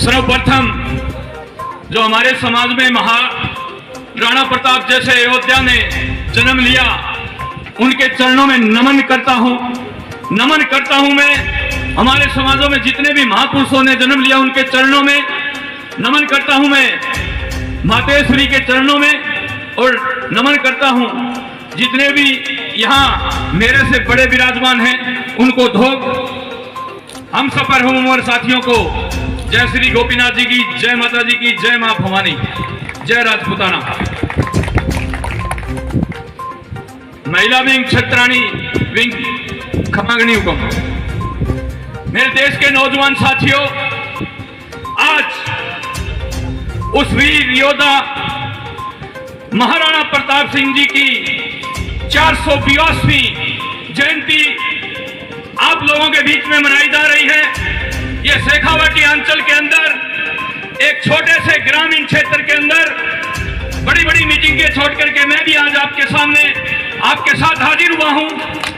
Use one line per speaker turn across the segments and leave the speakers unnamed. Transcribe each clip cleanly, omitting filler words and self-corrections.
सर्वप्रथम जो हमारे समाज में महाराणा प्रताप जैसे योद्धा ने जन्म लिया, उनके चरणों में नमन करता हूं मैं। हमारे समाजों में जितने भी महापुरुषों ने जन्म लिया, उनके चरणों में नमन करता हूं मैं। मातेश्वरी के चरणों में और नमन करता हूं। जितने भी यहाँ मेरे से बड़े विराजमान हैं, उनको धोक हम सफर हूं और साथियों को जय श्री गोपीनाथ जी की, जय माता जी की, जय मां भवानी, जय राजपुताना। महिला विंग छत्राणी विंग खमागणी हुक्म। मेरे देश के नौजवान साथियों, आज उस वीर योद्धा महाराणा प्रताप सिंह जी की 482वीं जयंती आप लोगों के बीच में मनाई जा रही है। ये शेखावाटी अंचल के अंदर एक छोटे से ग्रामीण क्षेत्र के अंदर बड़ी बड़ी मीटिंग के छोड़ करके मैं भी आज आपके सामने आपके साथ हाजिर हुआ हूं,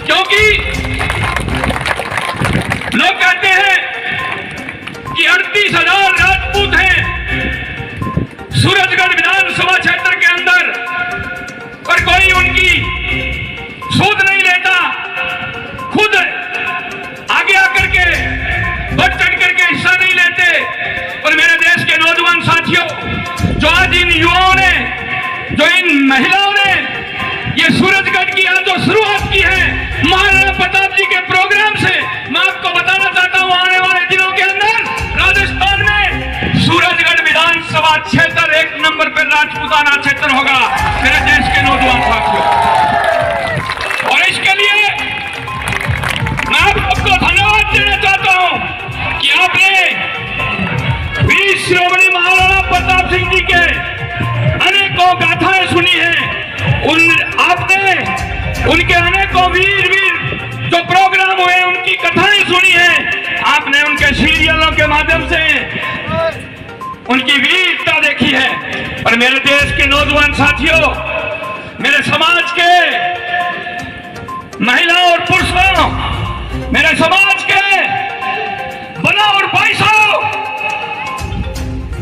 क्योंकि लोग कहते हैं कि 38,000 राजपूत हैं सूरजगढ़ विधानसभा क्षेत्र के अंदर, पर कोई उनकी सूद नहीं लेता। खुद आगे आकर के बढ़ चढ़ करके हिस्सा नहीं लेते। और मेरे देश के नौजवान साथियों, जो आज इन युवाओं ने, जो इन महिलाओं ने ये सूरजगढ़ की आज जो शुरुआत की है महाराणा प्रताप जी के प्रोग्राम से, मैं आपको बताना चाहता हूं, आने वाले दिनों के अंदर राजस्थान में सूरजगढ़ विधानसभा क्षेत्र 1 नंबर पर राजपूताना क्षेत्र होगा मेरे देश के नौजवान साथियों। और इसके लिए मैं आप सबको धन्यवाद देना चाहता हूं कि आपने वीर श्रोमणी महाराणा प्रताप सिंह जी के अनेकों गाथाएं सुनी हैं। आपने उनके अनेकों वीर जो प्रोग्राम हुए उनकी कथाएं सुनी हैं। आपने उनके सीरियलों के माध्यम से उनकी वीरता देखी है। और मेरे देश के नौजवान साथियों, मेरे समाज के महिलाओं और पुरुषों, मेरे समाज के बना और भाई साहब,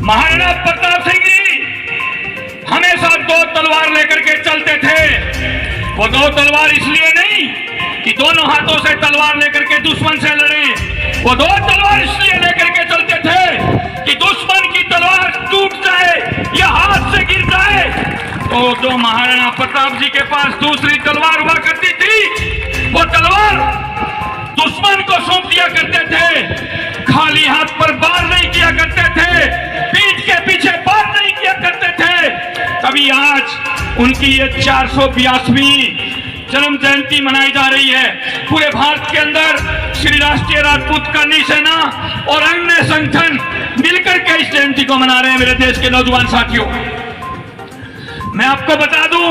महाराणा प्रताप सिंह जी हमेशा 2 तलवार लेकर के चलते थे। वो 2 तलवार इसलिए नहीं कि दोनों हाथों से तलवार लेकर के दुश्मन से लड़े, वो 2 तलवार इसलिए लेकर के चलते थे कि दुश्मन की तलवार टूट जाए या हाथ से गिर जाए तो जो महाराणा प्रताप जी के पास दूसरी तलवार हुआ करती थी, वो तलवार दुश्मन को सौंप दिया करते थे। खाली हाथ पर वार नहीं किया करते थे, पीठ के पीछे वार नहीं किया करते थे। तभी आज उनकी ये 482वीं जन्म जयंती मनाई जा रही है। पूरे भारत के अंदर श्री राष्ट्रीय राजपूत करनी सेना और अन्य संगठन मिलकर के इस जयंती को मना रहे हैं मेरे देश के नौजवान साथियों। मैं आपको बता दूं,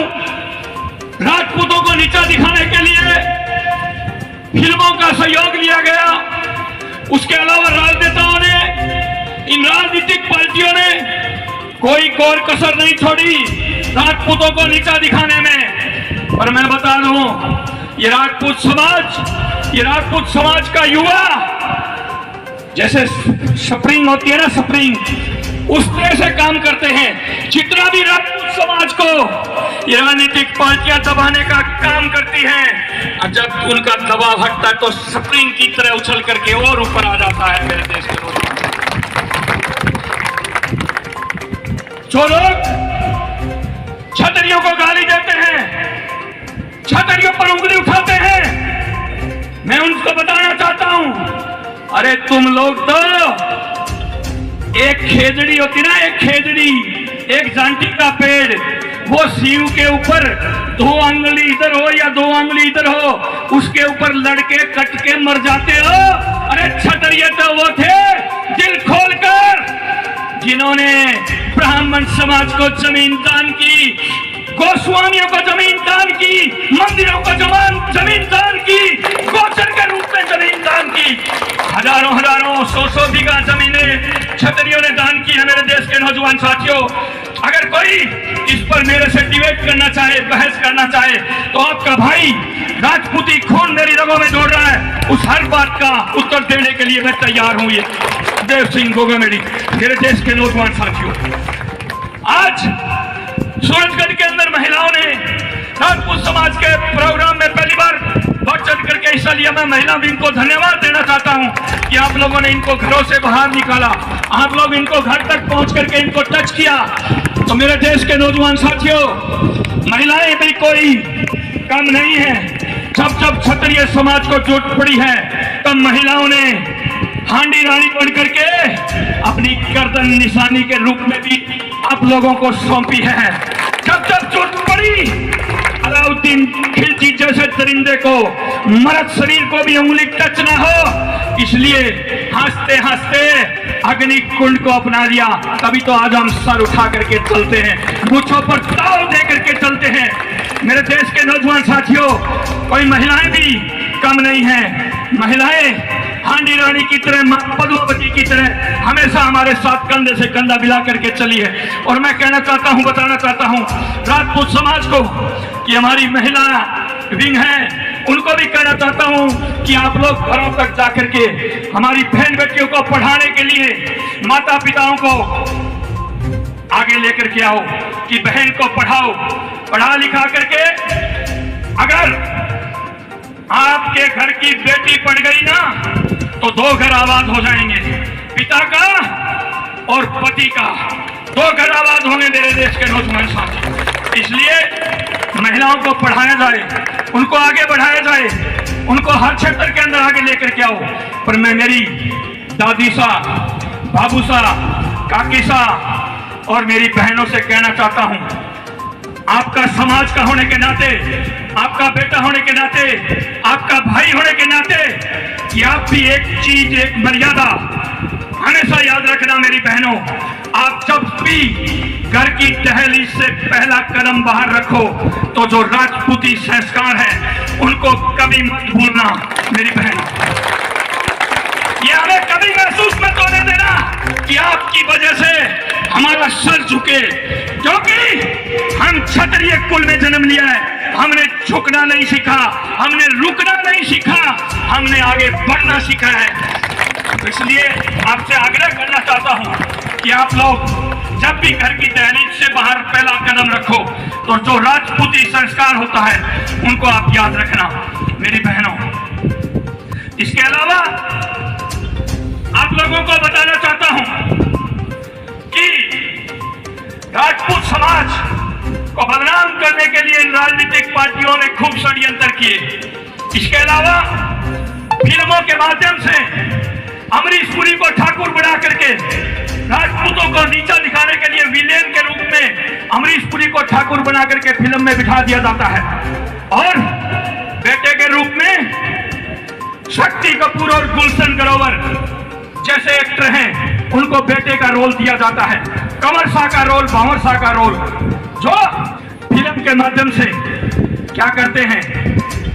राजपूतों को नीचा दिखाने के लिए फिल्मों का सहयोग लिया गया। उसके अलावा राजनेताओं ने, इन राजनीतिक पार्टियों ने कोई कोर कसर नहीं छोड़ी राजपूतों को नीचा दिखाने में। और मैं बता दूं, ये राजपूत समाज का युवा जैसे स्प्रिंग होती है ना, स्प्रिंग, उस तरह से काम करते हैं। जितना भी राजपूत समाज को ये राजनीतिक पार्टियां दबाने का काम करती हैं, और जब उनका दबाव हटता है तो स्प्रिंग की तरह उछल करके और ऊपर आ जाता है मेरे देश के लोग। जो लोग क्षत्रियों को गाली देते हैं, क्षत्रियों पर उंगली उठाते हैं, मैं उनको बताना चाहता हूं, अरे तुम लोग तो एक खेजड़ी होती ना, एक खेजड़ी, एक जांटी का पेड़, वो सीव के ऊपर 2 अंगुली इधर हो या 2 अंगुली इधर हो, उसके ऊपर लड़के कट के मर जाते हो। अरे क्षत्रिय तो वो थे दिल खोलकर जिन्होंने ब्राह्मण समाज को जमीन दान की, गोस्वामियों को जमीन दान की, मंदिरों को जमीन दान की, गोचर के रूप में जमीन दान की। हजारों 100 बीघा जमीनें क्षत्रियों ने दान की है मेरे देश के नौजवान साथियों। अगर कोई इस पर मेरे से डिबेट करना चाहे, बहस करना चाहे, तो आपका भाई राजपूती खून मेरी रगों में दौड़ रहा है, उस हर बात का उत्तर देने के लिए मैं तैयार हूं। ये सदैव सिंह गोगामेडी। मेरे देश के नौजवान साथियों, आज सूरजगढ़ के अंदर महिलाओं ने राजपूत समाज के प्रोग्राम में पहली बार बढ़ चढ़ करके हिस्सा लिया। मैं महिला विंग को धन्यवाद देना चाहता हूं कि आप लोगों ने इनको घरों से बाहर निकाला, आप लोग इनको घर तक पहुंच करके इनको टच किया। तो मेरे देश के नौजवान साथियों, महिलाएं भी कोई कम नहीं है। जब जब क्षत्रिय समाज को चोट पड़ी है तब महिलाओं ने हांडी रानी बन करके अपनी गर्दन निशानी के रूप में भी आप लोगों को सौंपी है। जब जब चोट पड़ी, अलाउद्दीन खिलजी जैसे दरिंदे को मर्द शरीर को भी उंगली टच ना हो, इसलिए हंसते हंसते अग्नि कुंड को अपना लिया। तभी तो आज हम सर उठा करके चलते हैं, मूंछों पर ताव दे करके चलते हैं। मेरे देश के नौजवान साथियों, कोई महिलाएं भी कम नहीं है। महिलाएं हांडी रानी की तरह, पद्मावती की तरह हमेशा हमारे साथ कंधे से कंधा मिला करके चली है। और मैं कहना चाहता हूं, बताना चाहता हूं राजपूत समाज को कि हमारी महिला विंग है, उनको भी कहना चाहता हूं कि आप लोग घरों तक जाकर के हमारी बहन बेटियों को पढ़ाने के लिए माता पिताओं को आगे लेकर के आओ कि बहन को पढ़ाओ, पढ़ा लिखा करके अगर आपके घर की बेटी पढ़ गई ना तो 2 घर आबाद हो जाएंगे, पिता का और पति का 2 घर आबाद होंगे मेरे देश के नौजवान साथी। इसलिए महिलाओं को पढ़ाया जाए, उनको आगे बढ़ाया जाए, उनको हर क्षेत्र के अंदर आगे लेकर के आओ। पर मैं मेरी दादी सा, बाबू सा, काकी सा और मेरी बहनों से कहना चाहता हूं, आपका समाज का होने के नाते, आपका बेटा होने के नाते, आपका भाई होने के नाते, कि आप भी एक चीज, एक मर्यादा हमेशा याद रखना मेरी बहनों। आप जब भी घर की दहलीज से पहला कदम बाहर रखो तो जो राजपूती संस्कार है उनको कभी मत भूलना मेरी बहन। ये हमें कभी महसूस मत होने देना कि आपकी वजह से हमारा सर झुके, क्योंकि हम क्षत्रिय कुल में जन्म लिया है। हमने झुकना नहीं सीखा, हमने रुकना नहीं सीखा, हमने आगे बढ़ना सीखा है। इसलिए आपसे आग्रह करना चाहता हूं कि आप लोग जब भी घर की दहलीज से बाहर पहला कदम रखो तो जो राजपूती संस्कार होता है उनको आप याद रखना मेरी बहनों। इसके अलावा आप लोगों को बताना चाहता हूं कि राजपूत समाज को बदनाम करने के लिए इन राजनीतिक पार्टियों ने खूब षड्यंत्र किए। इसके अलावा फिल्मों के माध्यम से अमरीश पुरी को ठाकुर बना करके राजपूतों को नीचा दिखाने के लिए विलेन के रूप में अमरीश पुरी को ठाकुर बना करके फिल्म में बिठा दिया जाता है। और बेटे के रूप में शक्ति कपूर और गुलशन ग्रोवर जैसे एक्टर हैं उनको बेटे का रोल दिया जाता है। कंवर शाह का रोल, भंवर शाह का रोल, जो फिल्म के माध्यम से क्या करते हैं,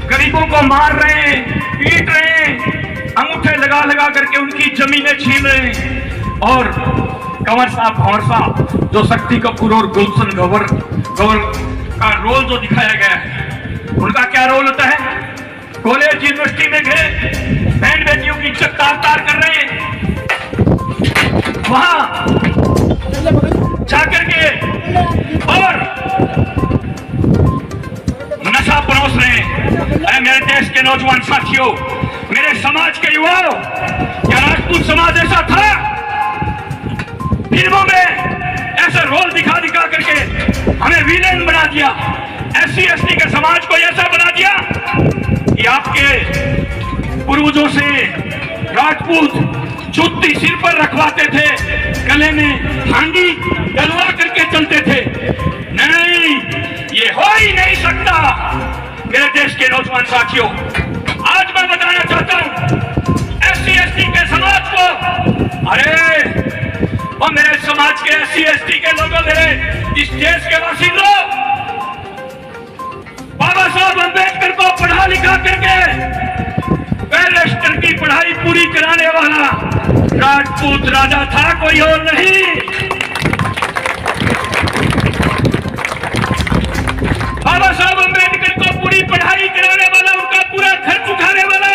गरीबों को मार रहे हैं, पीट रहे हैं, अंगूठे लगा लगा करके उनकी जमीनें छीन रहे हैं। और कंवर शाह, भंवर शाह, जो शक्ति कपूर और गुलशन ग्रोवर का रोल जो दिखाया गया है, उनका क्या रोल होता है, कॉलेज यूनिवर्सिटी में गए, बहन बेटियों की इज्जत तार कर रहे हैं, वहां जाकर के और नशा परोस रहे हैं। मेरे देश के नौजवान साथियों, मेरे समाज के युवाओं, क्या राजपूत समाज ऐसा था? फिल्मों में ऐसा रोल दिखा दिखा करके हमें विलेन बना दिया, SC ST के समाज को ऐसा बना दिया कि आपके पूर्वजों से राजपूत जुत्ती सिर पर रखवाते थे, गले में हांडी डलवा करके चलते थे। नहीं, ये हो ही नहीं सकता मेरे देश के नौजवान साथियों। आज मैं बताना चाहता हूं SC ST के समाज को, अरे और मेरे समाज के SC ST के लोगों, मेरे इस देश के बासिंदों, बाबा साहब अम्बेडकर को पढ़ा लिखा करके बैरिस्टर की पढ़ाई पूरी कराने वाला राजपूत राजा था, कोई और नहीं। बाबा साहब अम्बेडकर को पूरी पढ़ाई कराने वाला, उनका पूरा खर्च उठाने वाला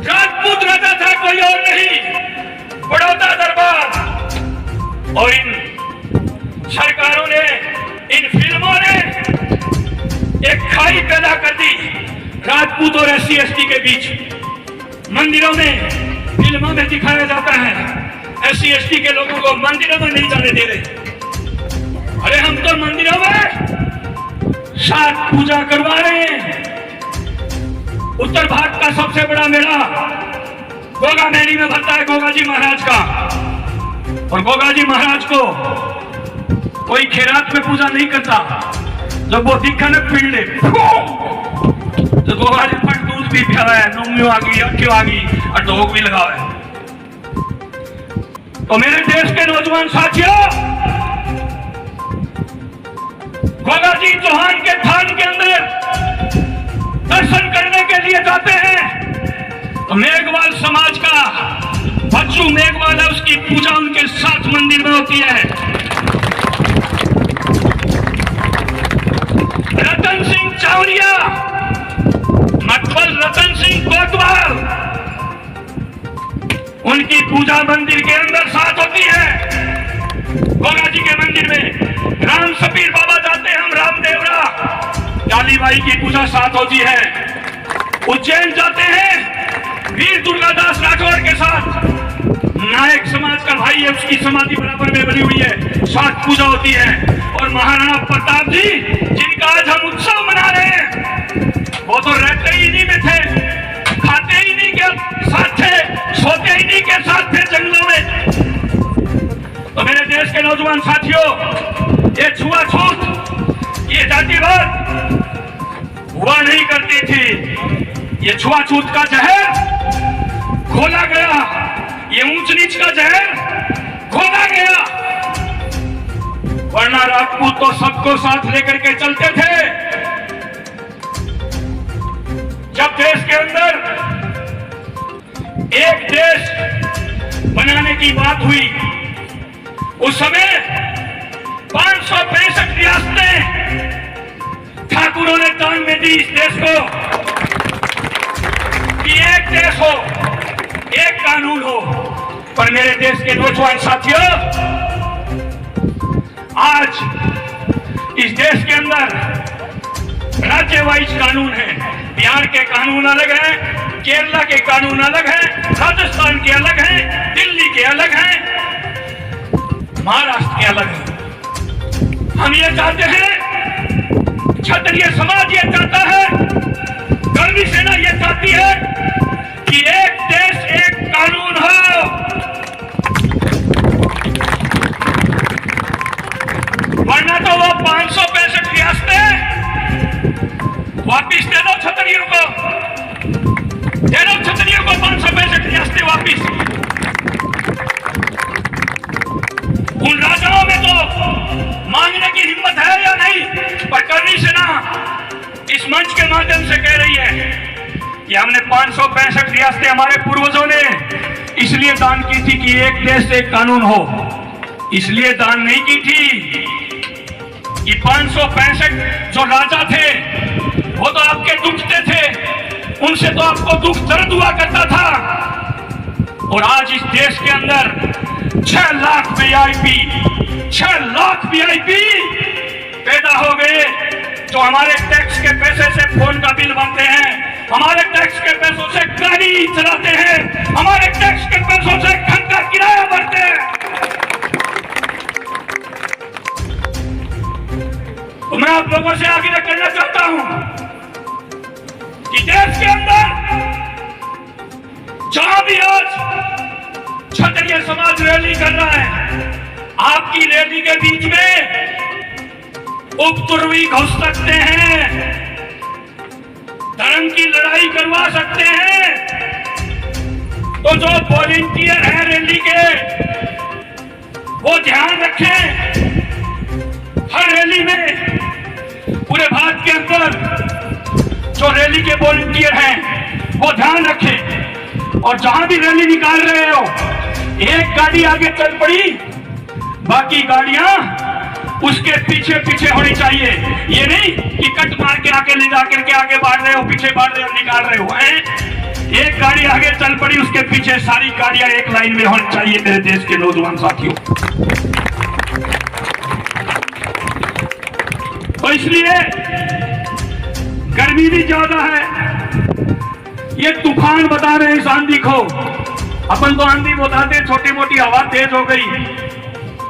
राजपूत राजा था, कोई और नहीं। बड़ौदा दरबार और इन सरकारों ने, इन फिल्मों ने एक खाई पैदा कर दी राजपूत और SC/ST के बीच। मंदिरों में, फिल्मों में दिखाया जाता है SC/ST के लोगों को मंदिरों में नहीं जाने दे रहे। अरे हम तो मंदिरों में साथ पूजा करवा रहे हैं। उत्तर भारत का सबसे बड़ा मेला गोगा मेली में भरता है गोगा जी महाराज का। और गोगा जी महाराज को कोई खैरात में पूजा नहीं करता। जब वो दिखा न पीड़े तो गोगा जी पर दूध भी पिया है, नोमियों आ गई, अक्यों आ गई और ढोक भी लगा है। तो मेरे देश के नौजवान साथियों, गोगा जी चौहान के थान के अंदर दर्शन करने के लिए जाते हैं तो मेघवाल समाज का बच्चू मेघवाल है, उसकी पूजा उनके साथ मंदिर में होती है। रतन सिंह चावरिया, मतबल रतन सिंह कोतवाल, उनकी पूजा मंदिर के अंदर साथ होती है। गोगा जी के मंदिर में राम सपीर बाबा जाते हैं, हम रामदेवरा कालीबाई की पूजा साथ होती है। उज्जैन जाते हैं वीर दुर्गादास राठौर के साथ, नायक समाज का भाई है, उसकी समाधि बराबर में बनी हुई है, साथ पूजा होती है। और महाराणा प्रताप जी जिनका आज हम उत्सव मना रहे हैं, वो तो रहते ही नहीं में थे, खाते ही नहीं के साथ थे, सोते ही नहीं के साथ थे जंगलों में। तो मेरे देश के नौजवान साथियों, ये छुआछूत, ये जातिवाद हुआ नहीं करती थी। ये छुआछूत का जहर घोला गया, ये ऊंच नीच का जहर घोला गया। वरना राजपूत तो सबको साथ लेकर के चलते थे। जब देश के अंदर एक देश बनाने की बात हुई, उस समय 565 रियासतें ठाकुरों ने दान में दी इस देश को कि एक देश हो, एक कानून हो। पर मेरे देश के नौजवान साथियों, आज इस देश के अंदर राज्य वाइज कानून है। बिहार के कानून अलग हैं, केरला के कानून अलग हैं, राजस्थान के अलग हैं, दिल्ली के अलग हैं, महाराष्ट्र के अलग हैं। हम ये चाहते हैं, क्षत्रिय समाज ये चाहता है, कर्मी सेना ये चाहती है कि एक देश एक कानून हो। वरना तो वो 565 रियासतें वापिस दे दो क्षत्रियों को, दे दो क्षत्रियों को 565 रियासतें वापिस। उन राजाओं में तो मांगने की हिम्मत है या नहीं, पर करनी सेना इस मंच के माध्यम से कह रही है कि हमने 565 रियासतें हमारे पूर्वजों ने इसलिए दान की थी कि एक देश एक कानून हो। इसलिए दान नहीं की थी कि 565 जो राजा थे वो तो आपके दुखते थे, उनसे तो आपको दुख दर्द हुआ करता था। और आज इस देश के अंदर 6 लाख VIP पैदा हो गए, जो हमारे टैक्स के पैसे से फोन का बिल भरते हैं, हमारे टैक्स के पैसों से गाड़ी चलाते हैं, हमारे टैक्स के पैसों से घर का किराया भरते हैं। तो मैं आप लोगों से आगे करना चाहता हूं कि देश के अंदर जहां भी आज क्षत्रिय समाज रैली कर रहा है, आपकी रैली के बीच में उपद्रवी घुस सकते हैं, धर्म की लड़ाई करवा सकते हैं। तो जो वॉलंटियर हैं रैली के, वो ध्यान रखें, हर रैली में पूरे भारत के अंदर जो रैली के वॉलंटियर हैं वो ध्यान रखें। और जहां भी रैली निकाल रहे हो, एक गाड़ी आगे चल पड़ी, बाकी गाड़ियां उसके पीछे पीछे होनी चाहिए। ये नहीं कि कट मार के आके ले जाकर के आगे बढ़ रहे हो, पीछे बढ़ रहे हो, निकाल रहे हो। एक गाड़ी आगे चल पड़ी, उसके पीछे सारी गाड़ियां एक लाइन में होनी चाहिए मेरे देश के नौजवान साथियों। तो इसलिए गर्मी भी ज्यादा है, ये तूफान बता रहे हैं इस आंधी को। अपन तो आंधी बताते, छोटी मोटी हवा तेज हो गई,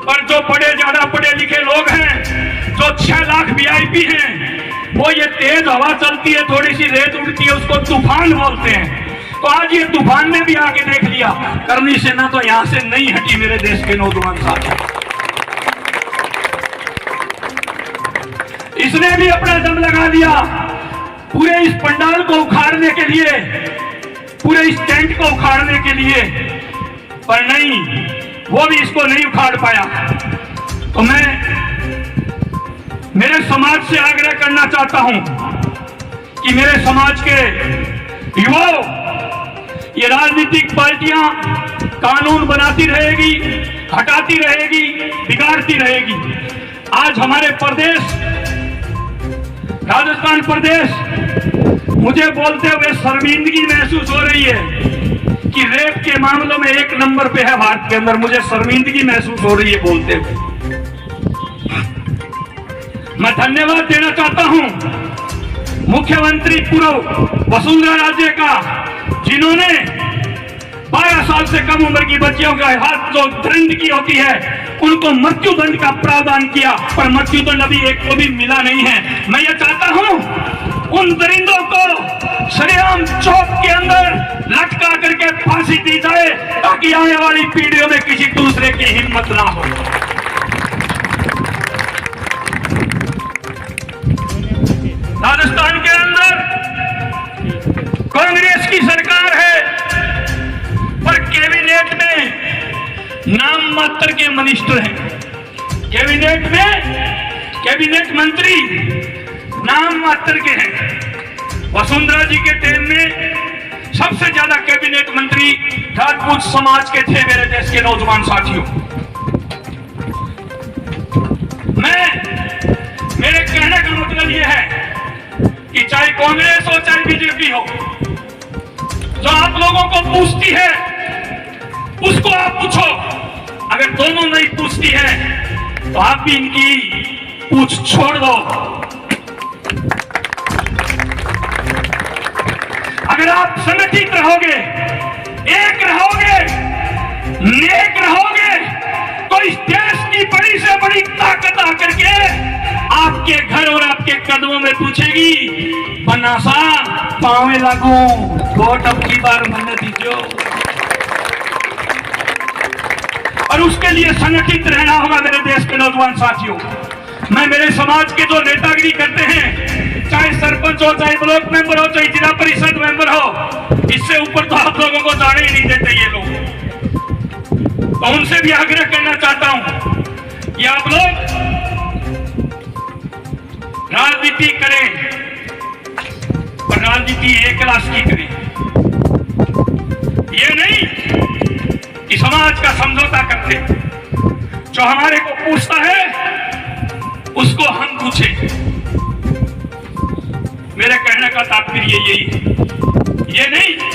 पर जो ज्यादा पढ़े लिखे लोग हैं, जो 6 लाख VIP हैं, वो ये तेज हवा चलती है, थोड़ी सी रेत उड़ती है, उसको तूफान बोलते हैं। तो आज ये तूफान ने भी आके देख लिया, करनी सेना तो यहां से नहीं हटी मेरे देश के नौजवान साथी। इसने भी अपना दम लगा दिया पूरे इस पंडाल को उखाड़ने के लिए, पूरे इस टेंट को उखाड़ने के लिए, पर नहीं, वो भी इसको नहीं उखाड़ पाया। तो मैं मेरे समाज से आग्रह करना चाहता हूं कि मेरे समाज के युवाओं, ये राजनीतिक पार्टियां कानून बनाती रहेगी, हटाती रहेगी, बिगाड़ती रहेगी। आज हमारे प्रदेश, राजस्थान प्रदेश, मुझे बोलते हुए शर्मिंदगी महसूस हो रही है कि रेप के मामलों में 1 नंबर पे है भारत के अंदर। मुझे शर्मिंदगी महसूस हो रही है बोलते हुए। मैं धन्यवाद देना चाहता हूं मुख्यमंत्री पूर्व वसुंधरा राजे का, जिन्होंने 12 साल से कम उम्र की बच्चियों का हाथ जो दरिंदगी होती है, उनको मृत्यु दंड का प्रावधान किया, पर मृत्यु दंड अभी एक को भी मिला नहीं है। मैं ये चाहता हूं उन दरिंदों को सरेआम चौक के अंदर लटका करके फांसी दी जाए, ताकि आने वाली पीढ़ियों में किसी दूसरे की हिम्मत ना हो। राजस्थान के अंदर कांग्रेस की सरकार है, पर कैबिनेट में नाम मात्र के मिनिस्टर हैं। कैबिनेट में कैबिनेट मंत्री नाम मात्र के हैं। वसुंधरा जी के टाइम में सबसे ज्यादा कैबिनेट मंत्री राजपूत समाज के थे मेरे देश के नौजवान साथियों। मेरे कहने का मतलब यह है कि चाहे कांग्रेस हो चाहे बीजेपी हो, जो आप लोगों को पूछती है उसको आप पूछो। अगर दोनों नहीं पूछती है तो आप भी इनकी पूछ छोड़ दो। अगर आप संगठित रहोगे, एक रहोगे, नेक रहोगे, तो इस देश की बड़ी से बड़ी ताकत आकर के आपके घर और आपके कदमों में पूछेगी, बनासा पावे लागू, वोट अब की बार मन दीजियो। और उसके लिए संगठित रहना होगा मेरे देश के नौजवान साथियों। मैं मेरे समाज के जो नेतागिरी करते हैं, चाहे सरपंच हो, चाहे ब्लॉक मेंबर हो, चाहे जिला परिषद मेंबर हो, इससे ऊपर तो आप लोगों को जाने ही नहीं देते ये लोग। तो उनसे भी आग्रह करना चाहता हूं कि आप लोग राजनीति करें, पर राजनीति एक क्लास की करें। ये नहीं कि समाज का समझौता करते, जो हमारे को पूछता है उसको हम पूछे। मेरे कहने का तात्पर्य यही है, ये नहीं